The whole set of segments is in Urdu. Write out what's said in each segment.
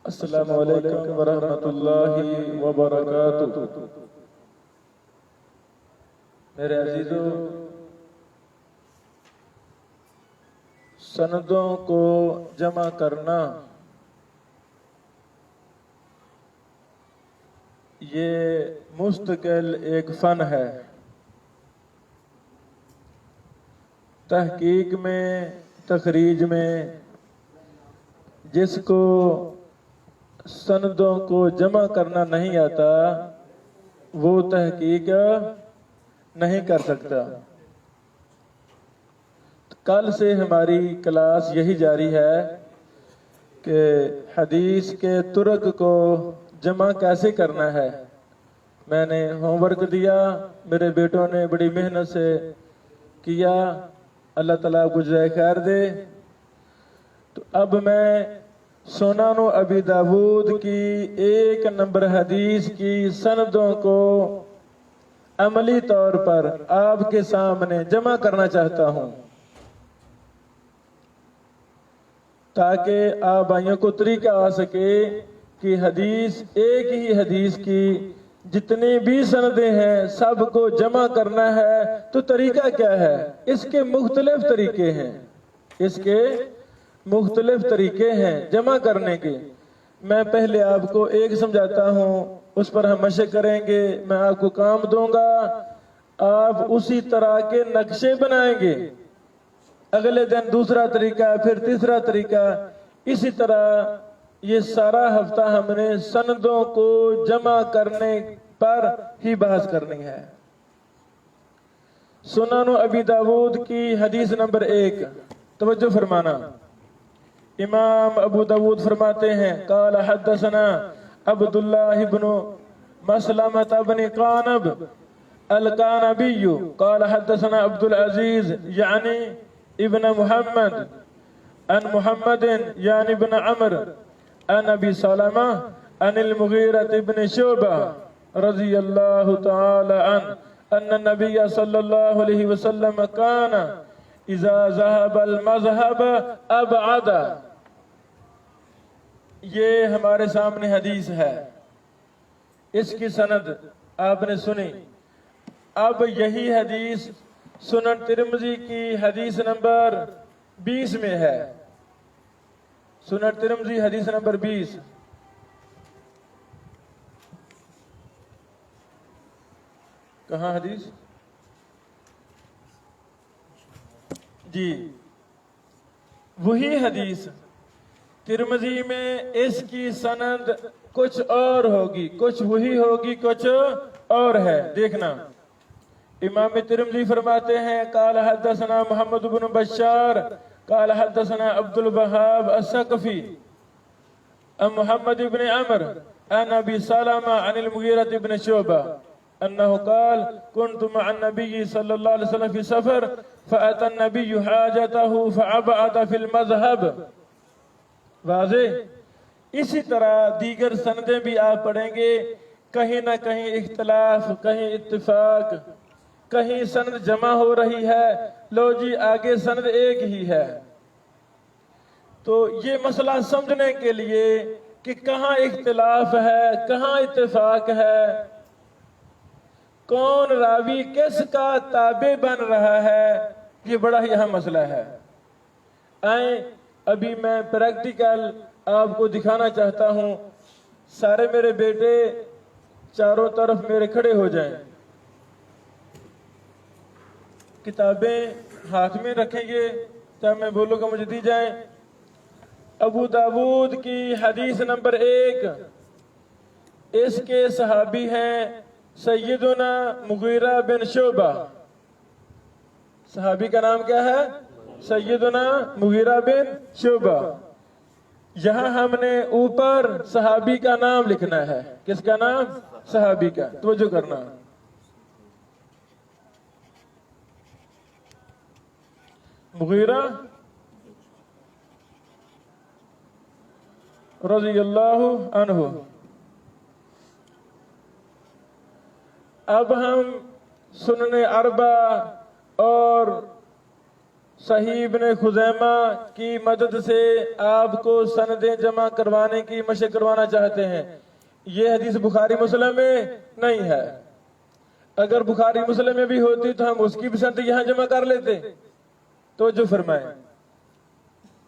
السلام علیکم ورحمۃ اللہ وبرکاتہ۔ میرے عزیزوں، سندوں کو جمع کرنا یہ مستقل ایک فن ہے۔ تحقیق میں، تخریج میں جس کو سندوں کو جمع کرنا نہیں آتا وہ تحقیق نہیں کر سکتا۔ کل سے ہماری کلاس یہی جاری ہے کہ حدیث کے طرق کو جمع کیسے کرنا ہے۔ میں نے ہوم ورک دیا، میرے بیٹوں نے بڑی محنت سے کیا، اللہ تعالیٰ کو جزائے خیر دے۔ تو اب میں سنن ابی داود کی 1 نمبر حدیث کی سندوں کو عملی طور پر آپ کے سامنے جمع کرنا چاہتا ہوں، تاکہ آپ بھائیوں کو طریقہ آ سکے کہ حدیث، ایک ہی حدیث کی جتنی بھی سندیں ہیں سب کو جمع کرنا ہے۔ تو طریقہ کیا ہے؟ اس کے مختلف طریقے ہیں، اس کے مختلف طریقے ہیں جمع کرنے کے۔ میں پہلے آپ کو ایک سمجھاتا ہوں، اس پر ہم مشق کریں گے، میں آپ کو کام دوں گا، آپ اسی طرح کے نقشے بنائیں گے۔ اگلے دن دوسرا طریقہ، پھر تیسرا طریقہ، اسی طرح یہ سارا ہفتہ ہم نے سندوں کو جمع کرنے پر ہی بحث کرنی ہے۔ سنن ابی داود کی حدیث نمبر 1، توجہ فرمانا۔ امام ابو داود فرماتے ہیں، قال حدثنا عبداللہ بن مسلمۃ بن قانب القانبی قال حدثنا عبد العزیز یعنی ابن محمد عن محمد یعنی ابن عمر عن ابی سلمہ عن المغیرۃ بن شعبہ رضی اللہ تعالی عنہ ان النبی صلی اللہ علیہ وسلم کان اذا ذهب المذهب ابعد۔ یہ ہمارے سامنے حدیث ہے، اس کی سند آپ نے سنی۔ اب یہی حدیث سنن ترمذی کی حدیث نمبر 20 میں ہے۔ سنن ترمذی حدیث نمبر 20۔ کہاں حدیث؟ جی وہی حدیث ترمذی میں، اس کی سند کچھ اور ہوگی، کچھ وہی ہوگی، کچھ اور ہے۔ دیکھنا، امام ترمذی فرماتے ہیں، قال حدثنا محمد بن بشار قال حدثنا عبد الوهاب الثقفی عن محمد بن عمر عن ابی سلمہ عن المغیرۃ بن شعبہ انه قال كنت مع النبي صلى الله عليه وسلم في سفر فأتى النبي حاجته فأبعد في المذهب۔ واضح؟ اسی طرح دیگر سندیں بھی آپ پڑھیں گے، کہیں نہ کہیں اختلاف، کہیں اتفاق، کہیں سند جمع ہو رہی ہے، لو جی آگے سند ایک ہی ہے۔ تو یہ مسئلہ سمجھنے کے لیے کہ کہاں اختلاف ہے، کہاں اتفاق ہے، کون راوی کس کا تابع بن رہا ہے، یہ بڑا ہی اہم مسئلہ ہے۔ آئیں ابھی میں پریکٹیکل آپ کو دکھانا چاہتا ہوں۔ سارے میرے بیٹے چاروں طرف میرے کھڑے ہو جائیں، کتابیں ہاتھ میں رکھیں گے، چاہے میں بولوں گا مجھے دی جائیں۔ ابو داود کی حدیث نمبر 1، اس کے صحابی ہیں سیدنا مغیرہ بن شعبہ۔ صحابی کا نام کیا ہے؟ سیدنا مغیرہ بن شعبہ۔ یہاں ہم نے اوپر صحابی کا نام لکھنا ہے۔ کس کا نام؟ صحابی کا۔ توجہ کرنا، مغیرہ رضی اللہ عنہ۔ اب ہم سنن اربع اور صحیح ابن خزیمہ کی مدد سے آپ کو سندیں جمع کروانے کی مشق کروانا چاہتے ہیں. یہ حدیث بخاری مسلم میں نہیں ہے. اگر بخاری مسلم میں بھی ہوتی تو ہم اس کی بھی سند یہاں جمع کر لیتے. توجہ فرمائیں.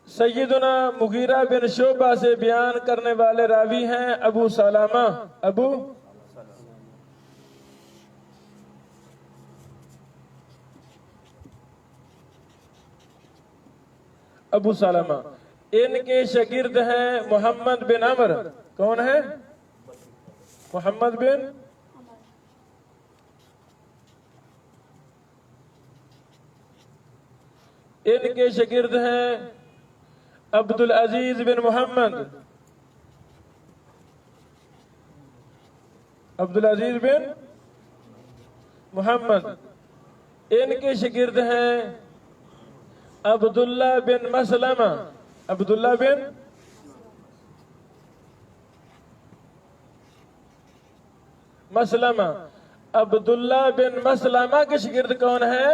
سیدنا مغیرہ بن شعبہ سے بیان کرنے والے راوی ہیں ابو سلمہ. ابو سلمہ. ان کے شاگرد ہیں محمد بن عمر. کون ہے؟ محمد بن ان کے شاگرد ہیں عبد العزیز بن محمد. عبد العزیز بن محمد. ان کے شاگرد ہیں عبداللہ بن مسلمہ. عبداللہ بن مسلمہ. عبداللہ بن مسلمہ کے شاگرد کون ہیں؟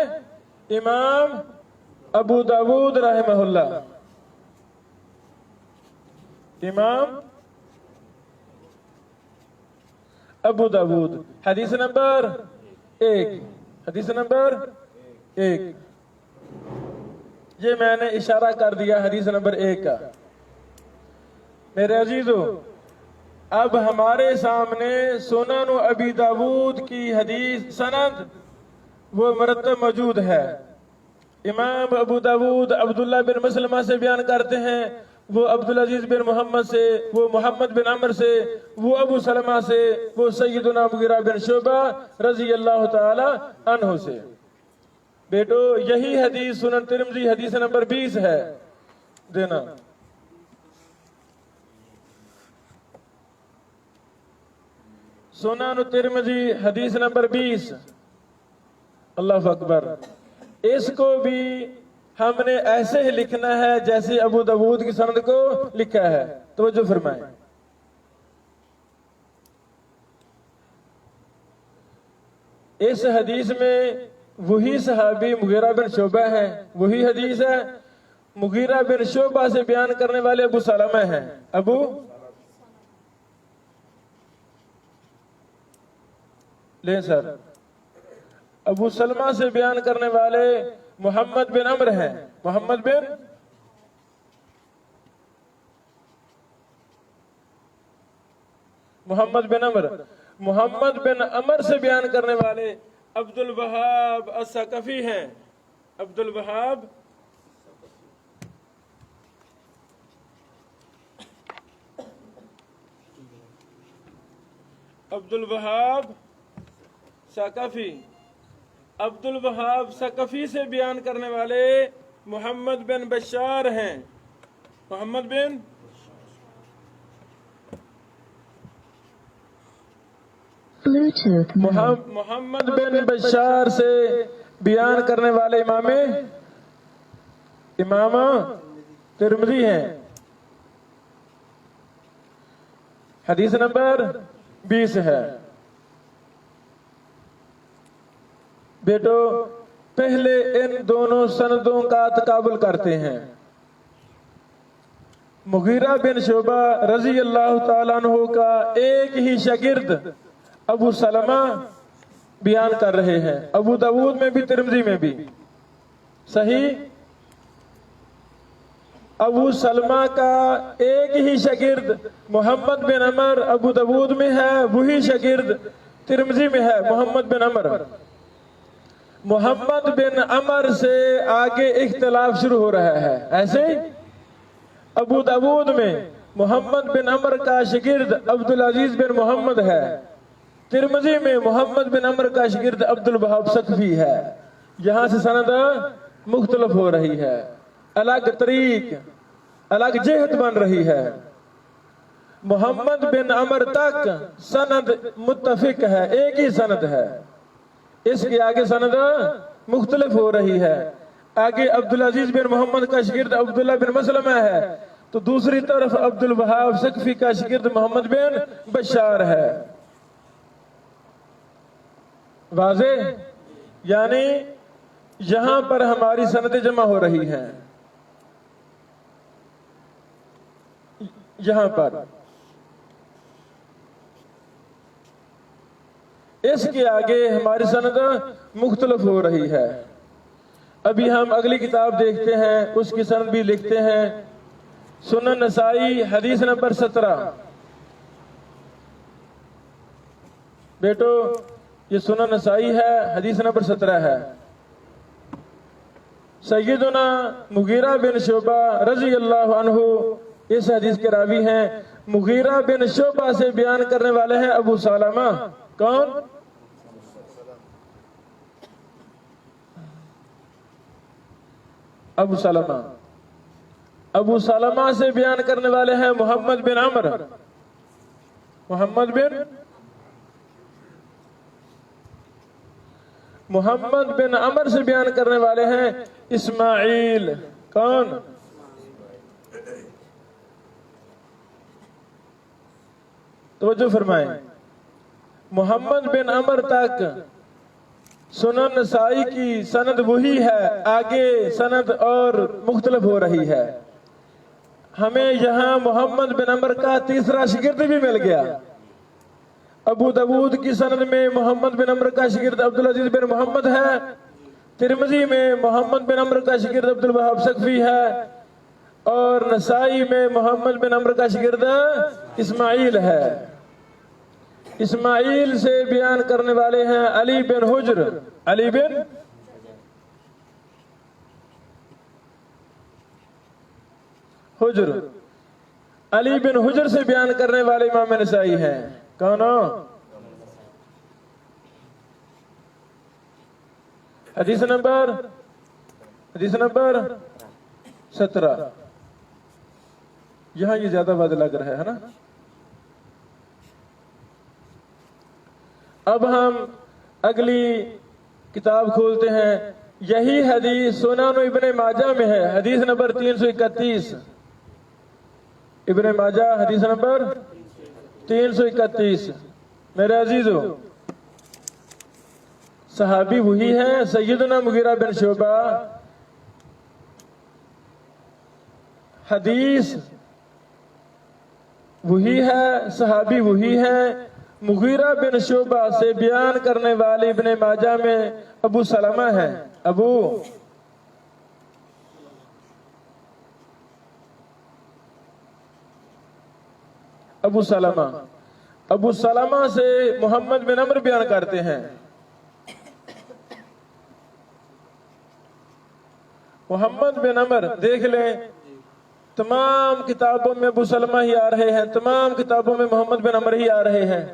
امام ابو داود رحمہ اللہ. امام ابو داود. حدیث نمبر 1. حدیث نمبر 1. یہ میں نے اشارہ کر دیا حدیث نمبر 1 کا. میرے عزیزو، اب ہمارے سامنے سنن ابی داود کی حدیث سند وہ مرتب موجود ہے. امام ابو داود عبداللہ بن مسلمہ سے بیان کرتے ہیں، وہ عبدالعزیز بن محمد سے، وہ محمد بن عمر سے، وہ ابو سلمہ سے، وہ سیدنا مغیرہ بن شعبہ رضی اللہ تعالی عنہ سے. بیٹو یہی حدیث سنن ترمذی حدیث نمبر 20 ہے. دینا سنن ترمذی حدیث نمبر 20. اللہ اکبر. اس کو بھی ہم نے ایسے ہی لکھنا ہے جیسے ابو داود کی سند کو لکھا ہے. توجہ فرمائیں. اس حدیث میں وہی صحابی مغیرہ بن شعبہ ہیں، وہی حدیث ہے. مغیرہ بن شعبہ سے بیان کرنے والے ابو سلمہ ہیں. ابو لیں سر. ابو سلمہ سے بیان کرنے والے محمد بن عمر ہیں. محمد بن عمر. محمد بن عمر سے بیان کرنے والے عبد الوہاب الثقفی ہیں. عبد الوہاب ثقفی. عبد الوہاب ثقفی سے بیان کرنے والے محمد بن بشار ہیں. محمد بن بشار سے بیان کرنے والے امام ترمذی ہیں. حدیث نمبر 20 ہے. بیٹو پہلے ان دونوں سندوں کا تقابل کرتے ہیں. مغیرہ بن شعبہ رضی اللہ تعالیٰ عنہ کا ایک ہی شاگرد ابو سلمہ بیان کر رہے ہیں. ابو داود میں بھی ترمذی میں بھی. صحیح. ابو سلمہ کا ایک ہی شاگرد محمد بن عمر ابو داود میں ہے، وہی شاگرد ترمذی میں ہے محمد بن عمر. محمد بن عمر سے آگے اختلاف شروع ہو رہا ہے. ایسے ابو داود میں محمد بن عمر کا شاگرد عبدالعزیز بن محمد ہے. ترمذی میں محمد بن عمر کا شاگرد عبد الوہاب ثقفی ہے. یہاں سے سند مختلف ہو رہی ہے، الگ طریق، الگ جہت بن رہی ہے. محمد بن عمر تک سند متفق ہے، ایک ہی سند ہے. اس کے آگے سند مختلف ہو رہی ہے. آگے عبدالعزیز بن محمد کا شاگرد عبداللہ بن مسلمہ ہے، تو دوسری طرف عبد الوہاب ثقفی کا شاگرد محمد بن بشار ہے. واضح؟ یعنی یہاں پر ہماری سندیں جمع ہو رہی ہیں، یہاں پر اس کے آگے ہماری سند مختلف ہو رہی ہے۔ ابھی ہم اگلی کتاب دیکھتے ہیں، اس کی سند بھی لکھتے ہیں، سنن نسائی حدیث نمبر 17۔ بیٹو یہ سنن نسائی ہے، حدیث نمبر 17 ہے۔ سیدنا مغیرہ بن شعبہ رضی اللہ عنہ اس حدیث کے راوی ہیں۔ مغیرہ بن شعبہ سے بیان کرنے والے ہیں ابو سلمہ۔ کون؟ ابو سلمہ۔ ابو سلمہ سے بیان کرنے والے ہیں محمد بن عمر۔ محمد بن عمر سے بیان کرنے والے ہیں اسماعیل۔ کون؟ توجہ فرمائیں، محمد بن عمر تک سنن نسائی کی سند وہی ہے، آگے سند اور مختلف ہو رہی ہے۔ ہمیں یہاں محمد بن عمر کا تیسرا شاگرد بھی مل گیا۔ ابو داؤد کی سند میں محمد بن عمر کا شاگرد عبدالعزیز بن محمد ہے، ترمذی میں محمد بن عمر کا شاگرد عبدالوہاب ثقفی ہے، اور نسائی میں محمد بن عمر کا شاگرد اسماعیل ہے۔ اسماعیل سے بیان کرنے والے ہیں علی بن حجر۔ علی بن حجر، علی بن حجر سے بیان کرنے والے امام نسائی ہیں۔ کون؟ حدیث نمبر 17۔ یہاں یہ زیادہ واضح لگ رہا ہے نا۔ اب ہم اگلی کتاب کھولتے ہیں، یہی حدیث سنن ابن ماجہ میں ہے، حدیث نمبر 331۔ ابن ماجہ حدیث نمبر 331۔ میرے عزیزو، صحابی وہی ہے سیدنا مغیرہ بن شعبہ، حدیث وہی ہے، صحابی وہی ہے۔ مغیرہ بن شعبہ سے بیان کرنے والے ابن ماجہ میں ابو سلمہ ہے۔ ابو سلمہ سے محمد بن عمر بیان کرتے ہیں۔ محمد بن عمر دیکھ لیں، تمام کتابوں میں ابو سلمہ ہی آ رہے ہیں، تمام کتابوں میں محمد بن عمر ہی آ رہے ہیں۔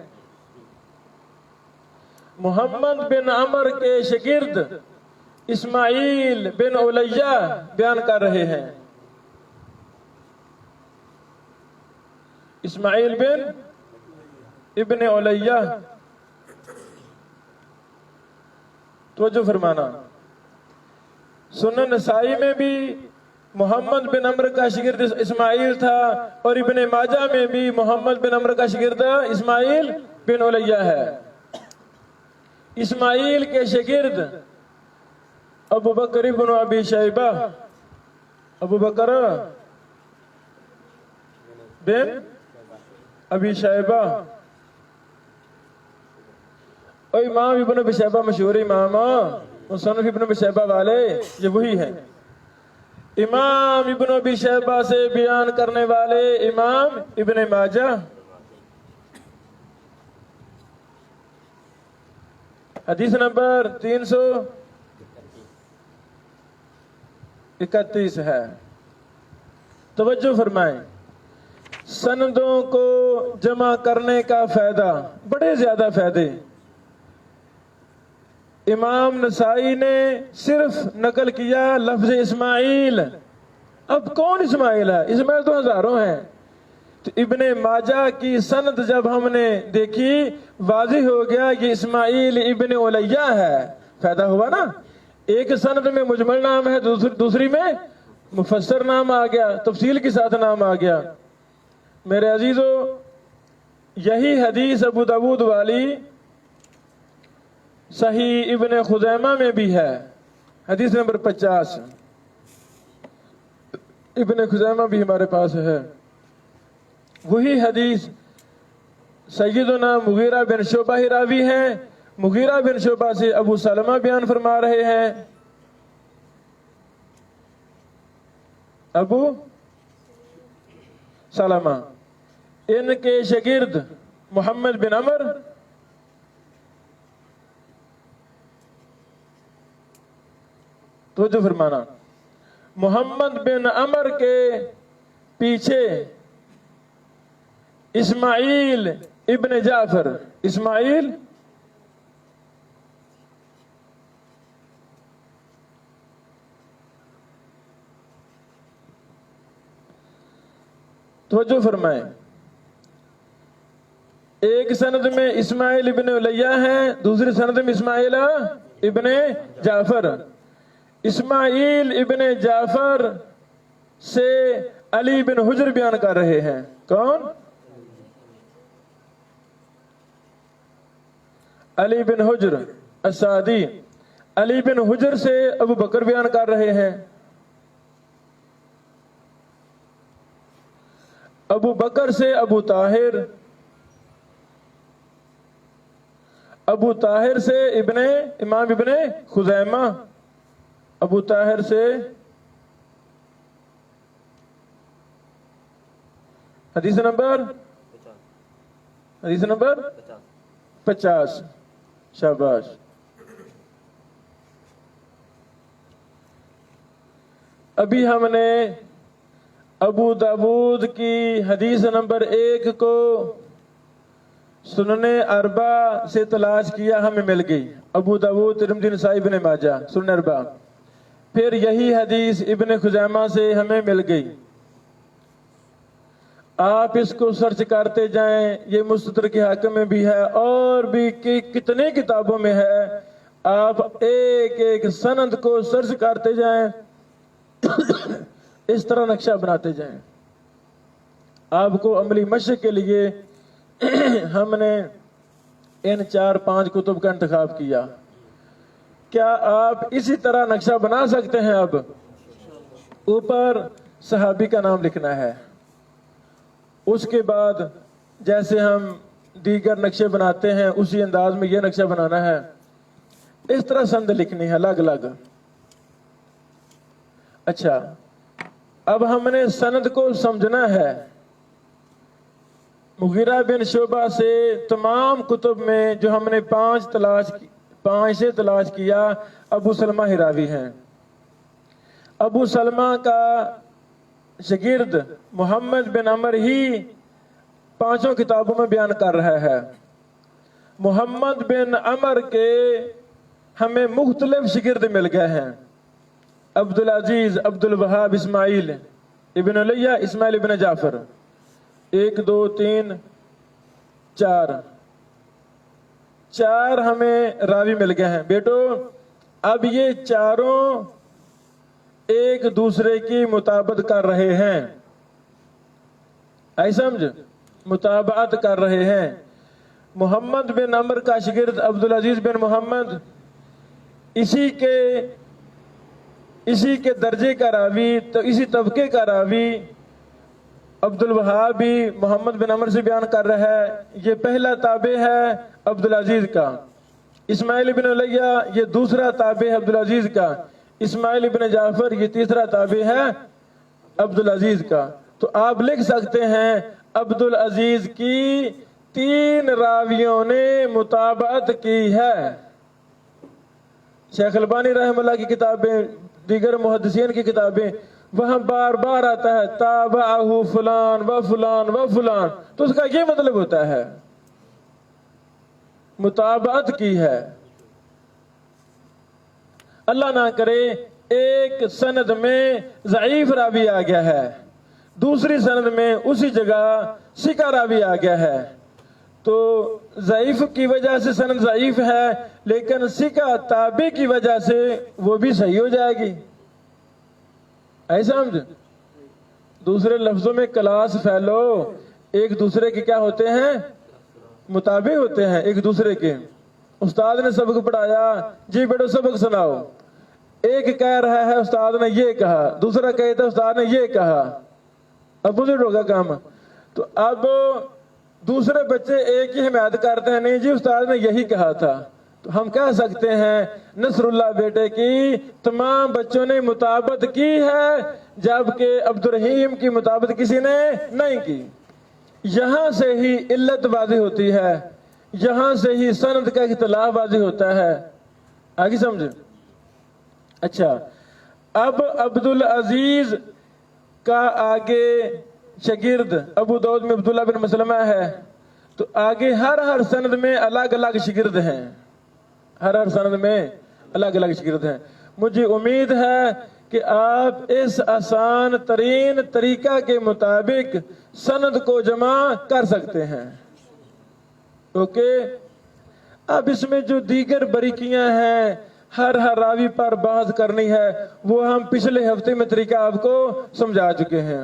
محمد بن عمر کے شاگرد اسماعیل بن علیہ بیان کر رہے ہیں۔ اسماعیل بن ابن علیہ، توجہ فرمانا، سنن نسائی میں بھی محمد بن عمر کا شاگرد اسماعیل تھا، اور ابن ماجہ میں بھی محمد بن عمر کا شاگرد اسماعیل بن علیہ ہے۔ اسماعیل کے شاگرد ابو بکر بن ابی شیبہ، ابو بکر بن ابی شیبہ، اور امام ابن ابی شیبہ مشہور امام، مصنف ابن ابی شیبہ والے یہ وہی ہیں۔ امام ابن ابی شیبہ سے بیان کرنے والے امام ابن ماجہ، حدیث نمبر 331 ہے۔ توجہ فرمائیں، سندوں کو جمع کرنے کا فائدہ، بڑے زیادہ فائدے۔ امام نسائی نے صرف نقل کیا لفظ اسماعیل۔ اب کون اسماعیل ہے؟ اسماعیل تو ہزاروں ہیں۔ تو ابن ماجہ کی سند جب ہم نے دیکھی، واضح ہو گیا کہ اسماعیل ابن علیہ ہے۔ فائدہ ہوا نا، ایک سند میں مجمل نام ہے، دوسری میں مفسر نام آ گیا، تفصیل کے ساتھ نام آ گیا۔ میرے عزیزو، یہی حدیث ابو داؤد والی صحیح ابن خزیمہ میں بھی ہے، حدیث نمبر 50 ابن خزیمہ بھی ہمارے پاس ہے. وہی حدیث سیدنا مغیرہ بن شعبہ ہی راوی ہیں. مغیرہ بن شعبہ سے ابو سلمہ بیان فرما رہے ہیں. ابو سلمہ ان کے شاگرد محمد بن عمر توجہ فرمانا، محمد بن عمر کے پیچھے اسماعیل ابن جعفر، اسماعیل توجہ فرمائیں، ایک سند میں اسماعیل ابن الیہ ہیں، دوسری سند میں اسماعیل ابن جعفر. اسماعیل ابن جعفر سے علی بن حجر بیان کر رہے ہیں. کون؟ علی بن حجر السعدی. علی بن حجر سے ابو بکر بیان کر رہے ہیں. ابو بکر سے ابو طاہر، ابو طاہر سے امام ابن خزیمہ، ابو طاہر سے حدیث نمبر 50. شاباش. ابھی ہم نے ابو داود کی حدیث نمبر 1 کو سنن اربع سے تلاش کیا، ہمیں مل گئی. ابو داود، ترمذی، نسائی، ابن ماجہ، سنن اربع. پھر یہی حدیث ابن خزیمہ سے ہمیں مل گئی. آپ اس کو سرچ کرتے جائیں، یہ مستدرک حاکم میں بھی ہے اور بھی کتنی کتابوں میں ہے. آپ ایک ایک سند کو سرچ کرتے جائیں، اس طرح نقشہ بناتے جائیں. آپ کو عملی مشق کے لیے ہم نے ان 4-5 کتب کا انتخاب کیا. کیا آپ اسی طرح نقشہ بنا سکتے ہیں؟ اب اوپر صحابی کا نام لکھنا ہے، اس کے بعد جیسے ہم دیگر نقشے بناتے ہیں اسی انداز میں یہ نقشہ بنانا ہے. اس طرح سند لکھنی ہے الگ الگ. اچھا، اب ہم نے سند کو سمجھنا ہے. مغیرہ بن شعبہ سے تمام کتب میں جو ہم نے 5 سے تلاش کیا، ابو سلمہ ہی راوی ہیں. ابو سلمہ کا شاگرد محمد بن عمر ہی 5 کتابوں میں بیان کر رہا ہے. محمد بن عمر کے ہمیں مختلف شاگرد مل گئے ہیں. عبدالعزیز، عبدالوہاب، اسماعیل ابن الیہ، اسماعیل ابن جعفر. 1 2 3 4 ہمیں راوی مل گئے ہیں. بیٹو اب یہ چاروں ایک دوسرے کی مطابقت کر رہے ہیں. ایسا سمجھ، مطابقت کر رہے ہیں. محمد بن عمر کا شاگرد عبدالعزیز بن محمد اسی کے درجے کا راوی، تو اسی طبقے کا راوی عبدالوہاب بھی محمد بن عمر سے بیان کر رہا ہے. یہ پہلا تابع ہے عبدالعزیز کا. اسماعیل ابن الیہ یہ دوسرا تابع ہے عبدالعزیز کا. اسماعیل ابن جعفر یہ تیسرا تابع ہے عبدالعزیز کا. تو آپ لکھ سکتے ہیں عبدالعزیز کی 3 راویوں نے مطابقت کی ہے. شیخ البانی رحمہ اللہ کی کتابیں، دیگر محدثین کی کتابیں، وہاں بار بار آتا ہے تابعہ فلان و فلان و فلان. تو اس کا یہ مطلب ہوتا ہے مطابقت کی ہے. اللہ نہ کرے ایک سند میں ضعیف راوی آ گیا ہے، دوسری سند میں اسی جگہ ثقہ راوی آ گیا ہے، تو ضعیف کی وجہ سے سند ضعیف ہے، لیکن ثقہ تابع کی وجہ سے وہ بھی صحیح ہو جائے گی. ایسا سمجھ. دوسرے لفظوں میں کلاس فیلو ایک دوسرے کے کیا ہوتے ہیں؟ مطابق ہوتے ہیں ایک دوسرے کے. استاد نے سبق پڑھایا، جی بیٹو سبق سناؤ. ایک کہہ رہا ہے استاد نے یہ کہا، دوسرا کہتا ہے استاد نے یہ کہا، اپوزٹ ہوگا کام. تو اب دوسرے بچے ایک ہی حمایت کرتے ہیں، نہیں جی استاد نے یہی کہا تھا. تو ہم کہہ سکتے ہیں نصر اللہ بیٹے کی تمام بچوں نے مطابقت کی ہے، جبکہ عبد الرحیم کی مطابقت کسی نے نہیں کی. یہاں سے ہی علت واضح ہوتی ہے، یہاں سے ہی سند کا اختلاف واضح ہوتا ہے. آگے سمجھے. اچھا، اب عبد العزیز کا آگے شاگرد ابو داؤد میں عبداللہ بن مسلمہ ہے، تو آگے ہر سند میں الگ الگ شاگرد ہیں، ہر سند میں الگ الگ شاگرد ہیں. مجھے امید ہے کہ آپ اس آسان ترین طریقہ کے مطابق سند کو جمع کر سکتے ہیں. اوکے. اب اس میں جو دیگر باریکیاں ہیں، ہر راوی پر بحث کرنی ہے، وہ ہم پچھلے ہفتے میں طریقہ آپ کو سمجھا چکے ہیں.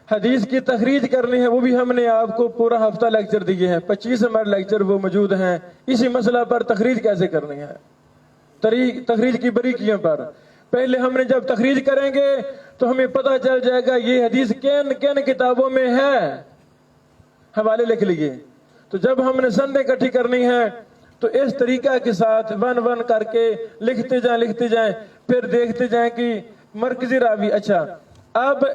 حدیث کی تخریج کرنی ہے، وہ بھی ہم نے آپ کو پورا ہفتہ لیکچر دیے ہیں، 25 ہمارے لیکچر وہ موجود ہیں اسی مسئلہ پر تخریج کیسے کرنی ہے، تخریج کی باریکیوں پر. پہلے ہم نے جب تخریج کریں گے تو ہمیں پتہ چل جائے گا یہ حدیث کن کن کتابوں میں ہے، حوالے لکھ لیجئے. تو جب ہم نے سند اکٹھی کرنی ہے تو اس طریقہ کے ساتھ ون کر کے لکھتے جائیں، پھر دیکھتے جائیں کہ مرکزی راوی. اچھا، اب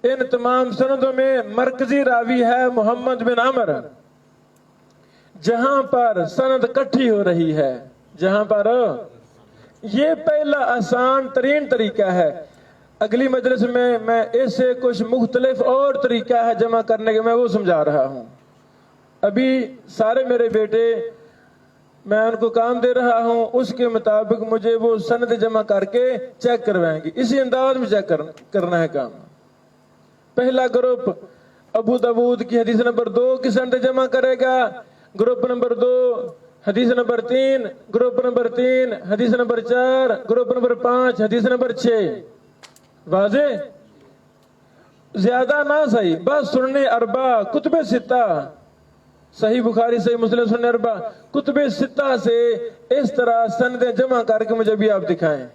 ان تمام سندوں میں مرکزی راوی ہے محمد بن عمر. جہاں پر سند اکٹھی ہو رہی ہے، جہاں پر یہ پہلا آسان ترین طریقہ ہے. اگلی مجلس میں اس سے کچھ مختلف اور طریقہ ہے جمع کرنے کے، میں وہ سمجھا رہا ہوں. ابھی سارے میرے بیٹے میں ان کو کام دے رہا ہوں، اس کے مطابق مجھے وہ سند جمع کر کے چیک کروائیں گے. اسی انداز میں چیک کرنا ہے کام. پہلا گروپ ابو داؤد کی حدیث نمبر 2 کی سند جمع کرے گا، گروپ نمبر 2 حدیث نمبر 3، گروپ نمبر 3 حدیث نمبر 4، گروپ نمبر 5 حدیث نمبر 6. واضح؟ زیادہ نہ صحیح، بس سنن اربع کتب ستہ، صحیح بخاری، صحیح مسلم، سنن اربع کتب ستہ سے اس طرح سندیں جمع کر کے مجھے بھی آپ دکھائیں.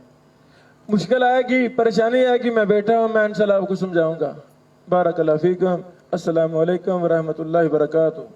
مشکل آئے گی، پریشانی آئے گی، میں بیٹھا ہوں، میں انشاءاللہ آپ کو سمجھاؤں گا. بارک اللہ فیکم. السلام علیکم ورحمۃ اللہ وبرکاتہ.